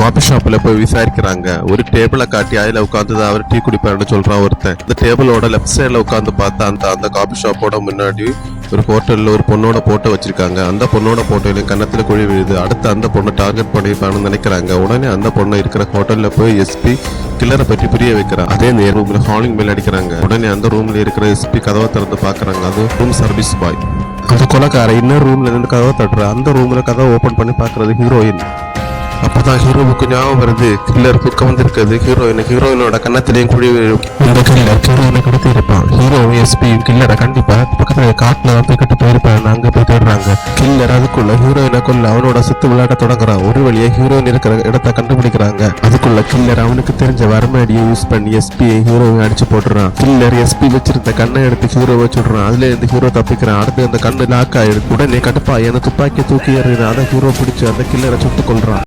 Coffee ஷாப்ல போய் விசாரிக்கிறாங்க. ஒரு டேபிளை காட்டி அதுல உட்காந்து அவர் டீ குடிப்பாருன்னு சொல்றான் ஒருத்தன். இந்த டேபிளோட லெஃப்ட் சைட்ல உட்காந்து பார்த்தா அந்த காபி ஷாப்போட முன்னாடி ஒரு ஹோட்டல்ல ஒரு பொண்ணோட போட்டோ வச்சிருக்காங்க. அந்த பொண்ணோட போட்டோல கன்னத்துல குழி விழுது. அடுத்து அந்த பொண்ணு டார்கெட் பண்ணிருப்பான்னு நினைக்கிறாங்க. உடனே அந்த பொண்ணு இருக்கிற ஹோட்டல்ல போய் எஸ்பி கில்லரை பற்றி புரிய வைக்கிறான். அதே நேரம் ரூம்ல ஹாலிங் மேல் அடிக்கிறாங்க. உடனே அந்த ரூம்ல இருக்கிற எஸ்பி கதவை திறந்து பாக்குறாங்க. அது ரூம் சர்வீஸ் பாய். அந்த கொலைக்கார இன்னொரு ரூம்ல இருந்து கதவை தட்டுற. அந்த ரூம்ல கதவை ஓபன் பண்ணி பாக்குறது ஹீரோயின். அப்பதான் ஹீரோவுக்கு ஞாபகம் வருது, கில்லர் தூக்கம் வந்திருக்குது. ஹீரோயினோட கன்னத்திலையும் குழி விழும். இந்த கில்லர் ஹீரோயினை கடத்தி இருப்பான். ஹீரோவும் எஸ்பியும் கில்லரை கண்டிப்பா பக்கத்துல காட்டுல போய் கட்டி போயிருப்பாங்க. அங்க போய் தேடுறாங்க. கில்லர் அதுக்குள்ள ஹீரோயினை கொல்ல அவனோட சுத்து விளையாட தொடங்குறான். ஒரு வழியா ஹீரோயின் இருக்கிற இடத்த கண்டுபிடிக்கிறாங்க. அதுக்குள்ள கில்லர் அவனுக்கு தெரிஞ்ச வரமேடியை யூஸ் பண்ணி எஸ்பியை ஹீரோவை அடிச்சு போட்டுறான். கில்லர் எஸ்பி வச்சிருந்த கண்ணை எடுத்து ஹீரோவை சுடுறான். அதுல இருந்து ஹீரோ தப்பிக்கிறான். அடுத்து அந்த கண்ணு லாக் ஆயிடுது. உடனே கடுப்பா என்ன துப்பாக்கியை தூக்கி எறிகிறான். அதை ஹீரோ பிடிச்சு அந்த கில்லரை சுட்டு கொள்றான்.